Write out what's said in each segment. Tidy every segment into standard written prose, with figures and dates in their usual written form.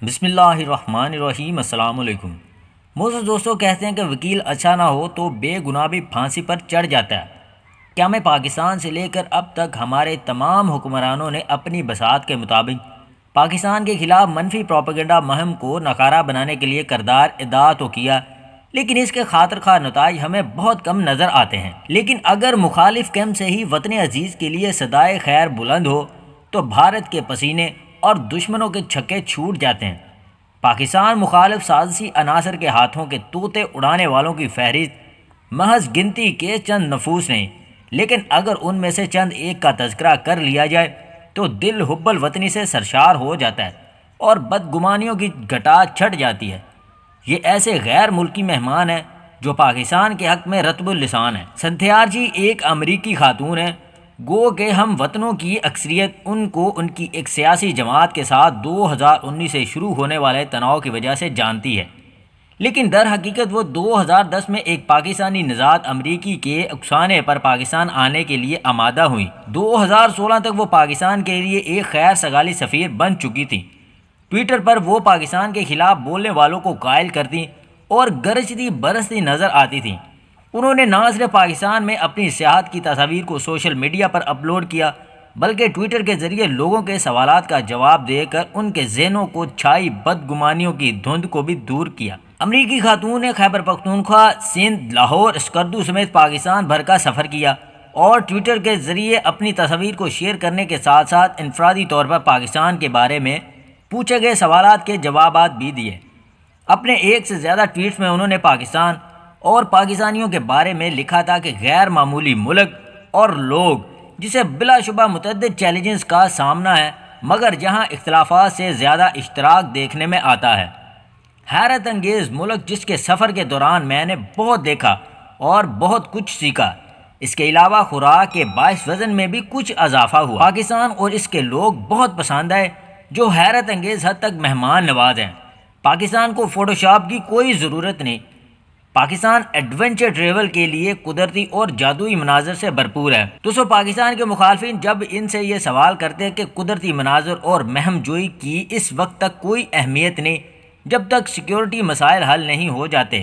بسم اللہ الرحمن الرحیم۔ السلام علیکم۔ موسیقی دوستوں کہتے ہیں کہ وکیل اچھا نہ ہو تو بے گناہ بھی پھانسی پر چڑھ جاتا ہے۔ کیا میں پاکستان سے لے کر اب تک ہمارے تمام حکمرانوں نے اپنی بساط کے مطابق پاکستان کے خلاف منفی پروپیگنڈا مہم کو ناکارہ بنانے کے لیے کردار ادا تو کیا، لیکن اس کے خاطر خواہ نتائج ہمیں بہت کم نظر آتے ہیں۔ لیکن اگر مخالف کیمپ سے ہی وطن عزیز کے لیے صدائے خیر بلند ہو تو بھارت کے پسینے اور دشمنوں کے چھکے چھوٹ جاتے ہیں۔ پاکستان مخالف سازشی عناصر کے ہاتھوں کے طوطے اڑانے والوں کی فہرست محض گنتی کے چند نفوس نہیں، لیکن اگر ان میں سے چند ایک کا تذکرہ کر لیا جائے تو دل حب الوطنی سے سرشار ہو جاتا ہے اور بدگمانیوں کی گھٹا چھٹ جاتی ہے۔ یہ ایسے غیر ملکی مہمان ہیں جو پاکستان کے حق میں رطب اللسان ہیں۔ سنتھیارچی ایک امریکی خاتون ہیں، گو کہ ہم وطنوں کی اکثریت ان کو ان کی ایک سیاسی جماعت کے ساتھ 2019 سے شروع ہونے والے تناؤ کی وجہ سے جانتی ہے، لیکن در حقیقت وہ 2010 میں ایک پاکستانی نژاد امریکی کے اکسانے پر پاکستان آنے کے لیے آمادہ ہوئیں۔ 2016 تک وہ پاکستان کے لیے ایک خیر سگالی سفیر بن چکی تھیں۔ ٹویٹر پر وہ پاکستان کے خلاف بولنے والوں کو قائل کرتی اور گرجتی برستی نظر آتی تھیں۔ انہوں نے نہ صرف پاکستان میں اپنی سیاحت کی تصاویر کو سوشل میڈیا پر اپلوڈ کیا، بلکہ ٹویٹر کے ذریعے لوگوں کے سوالات کا جواب دے کر ان کے ذہنوں کو چھائی بدگمانیوں کی دھند کو بھی دور کیا۔ امریکی خاتون نے خیبر پختونخوا، سندھ، لاہور، اسکردو سمیت پاکستان بھر کا سفر کیا اور ٹویٹر کے ذریعے اپنی تصاویر کو شیئر کرنے کے ساتھ ساتھ انفرادی طور پر پاکستان کے بارے میں پوچھے گئے سوالات کے جوابات بھی دیے۔ اپنے ایک سے زیادہ ٹویٹس میں انہوں نے پاکستان اور پاکستانیوں کے بارے میں لکھا تھا کہ غیر معمولی ملک اور لوگ جسے بلا شبہ متعدد چیلنجز کا سامنا ہے، مگر جہاں اختلافات سے زیادہ اشتراک دیکھنے میں آتا ہے۔ حیرت انگیز ملک جس کے سفر کے دوران میں نے بہت دیکھا اور بہت کچھ سیکھا۔ اس کے علاوہ خوراک کے باعث وزن میں بھی کچھ اضافہ ہوا۔ پاکستان اور اس کے لوگ بہت پسند آئے جو حیرت انگیز حد تک مہمان نواز ہیں۔ پاکستان کو فوٹوشاپ کی کوئی ضرورت نہیں۔ پاکستان ایڈونچر ٹریول کے لیے قدرتی اور جادوئی مناظر سے بھرپور ہے۔ دوستو پاکستان کے مخالفین جب ان سے یہ سوال کرتے ہیں کہ قدرتی مناظر اور مہم جوئی کی اس وقت تک کوئی اہمیت نہیں جب تک سیکیورٹی مسائل حل نہیں ہو جاتے،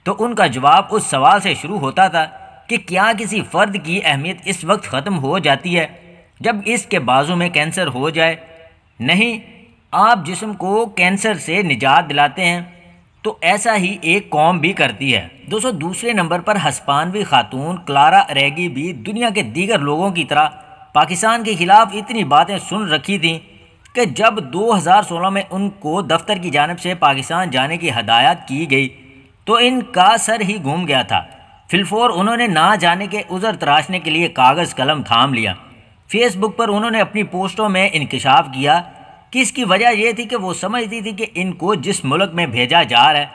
تو ان کا جواب اس سوال سے شروع ہوتا تھا کہ کیا کسی فرد کی اہمیت اس وقت ختم ہو جاتی ہے جب اس کے بازو میں کینسر ہو جائے؟ نہیں، آپ جسم کو کینسر سے نجات دلاتے ہیں تو ایسا ہی ایک قوم بھی کرتی ہے۔ دوسرے نمبر پر ہسپانوی خاتون کلارا اریگی بھی دنیا کے دیگر لوگوں کی طرح پاکستان کے خلاف اتنی باتیں سن رکھی تھیں کہ جب 2016 میں ان کو دفتر کی جانب سے پاکستان جانے کی ہدایت کی گئی تو ان کا سر ہی گھوم گیا تھا۔ فی الفور انہوں نے نہ جانے کے عذر تراشنے کے لیے کاغذ قلم تھام لیا۔ فیس بک پر انہوں نے اپنی پوسٹوں میں انکشاف کیا کہ اس کی وجہ یہ تھی کہ وہ سمجھتی تھی کہ ان کو جس ملک میں بھیجا جا رہا ہے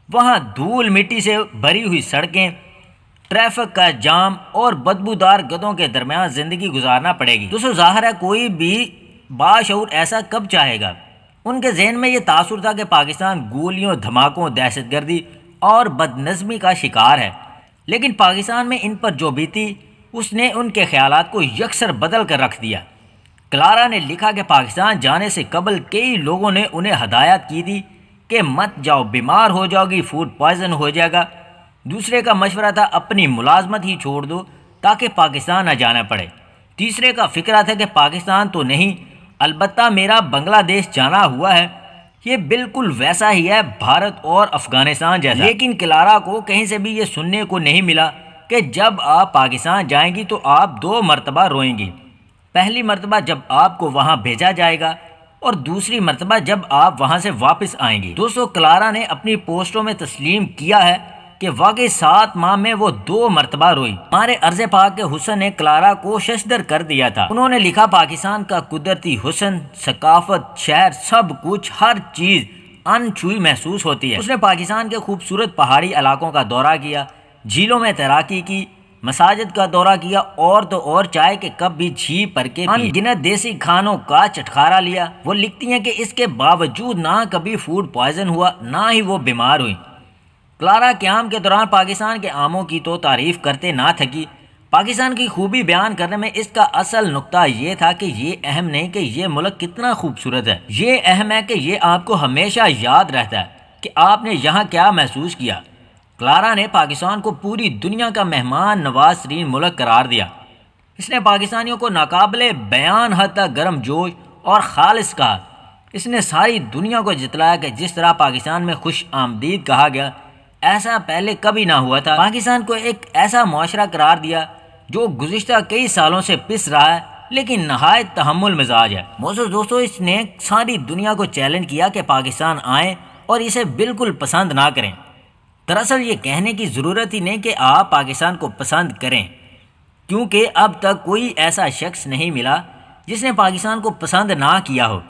وہاں دھول مٹی سے بھری ہوئی سڑکیں، ٹریفک کا جام اور بدبودار گدوں کے درمیان زندگی گزارنا پڑے گی۔ دوستو ظاہر ہے کوئی بھی باشعور ایسا کب چاہے گا۔ ان کے ذہن میں یہ تاثر تھا کہ پاکستان گولیوں، دھماکوں، دہشت گردی اور بدنظمی کا شکار ہے، لیکن پاکستان میں ان پر جو بیتی اس نے ان کے خیالات کو یکسر بدل کر رکھ دیا۔ کلارا نے لکھا کہ پاکستان جانے سے قبل کئی لوگوں نے انہیں ہدایت کی تھی کہ مت جاؤ، بیمار ہو جاؤ گی، فوڈ پوائزن ہو جائے گا۔ دوسرے کا مشورہ تھا اپنی ملازمت ہی چھوڑ دو تاکہ پاکستان نہ جانا پڑے۔ تیسرے کا فکرہ تھا کہ پاکستان تو نہیں، البتہ میرا بنگلہ دیش جانا ہوا ہے، یہ بالکل ویسا ہی ہے بھارت اور افغانستان جیسا۔ لیکن کلارا کو کہیں سے بھی یہ سننے کو نہیں ملا کہ جب آپ پاکستان جائیں گی تو آپ 2 مرتبہ روئیں گی۔ پہلی مرتبہ جب آپ کو وہاں بھیجا جائے گا اور دوسری مرتبہ جب آپ وہاں سے واپس آئیں گی۔ دوستو کلارا نے اپنی پوسٹوں میں تسلیم کیا ہے کہ واقعی 7 ماہ میں وہ 2 مرتبہ روئی۔ ہمارے عرض پاک کے حسن نے کلارا کو ششدر کر دیا تھا۔ انہوں نے لکھا پاکستان کا قدرتی حسن، ثقافت، شہر، سب کچھ، ہر چیز ان چھوئی محسوس ہوتی ہے۔ اس نے پاکستان کے خوبصورت پہاڑی علاقوں کا دورہ کیا، جھیلوں میں تیراکی کی، مساجد کا دورہ کیا اور تو اور چائے کے کپ بھی جھی پر کے ان گنت دیسی کھانوں کا چٹخارا لیا۔ وہ لکھتی ہیں کہ اس کے باوجود نہ کبھی فوڈ پوائزن ہوا نہ ہی وہ بیمار ہوئی۔ کلارا قیام کے دوران پاکستان کے آموں کی تو تعریف کرتے نہ تھکی، پاکستان کی خوبی بیان کرنے میں اس کا اصل نقطہ یہ تھا کہ یہ اہم نہیں کہ یہ ملک کتنا خوبصورت ہے، یہ اہم ہے کہ یہ آپ کو ہمیشہ یاد رہتا ہے کہ آپ نے یہاں کیا محسوس کیا۔ کلارا نے پاکستان کو پوری دنیا کا مہمان نواز ترین ملک قرار دیا۔ اس نے پاکستانیوں کو ناقابل بیان حد تک گرم جوش اور خالص کہا۔ اس نے ساری دنیا کو جتلایا کہ جس طرح پاکستان میں خوش آمدید کہا گیا، ایسا پہلے کبھی نہ ہوا تھا۔ پاکستان کو ایک ایسا معاشرہ قرار دیا جو گزشتہ کئی سالوں سے پس رہا ہے لیکن نہایت تحمل مزاج ہے۔ معزز دوستو، اس نے ساری دنیا کو چیلنج کیا کہ پاکستان آئیں اور اسے بالکل پسند نہ کریں۔ دراصل یہ کہنے کی ضرورت ہی نہیں کہ آپ پاکستان کو پسند کریں، کیونکہ اب تک کوئی ایسا شخص نہیں ملا جس نے پاکستان کو پسند نہ کیا ہو۔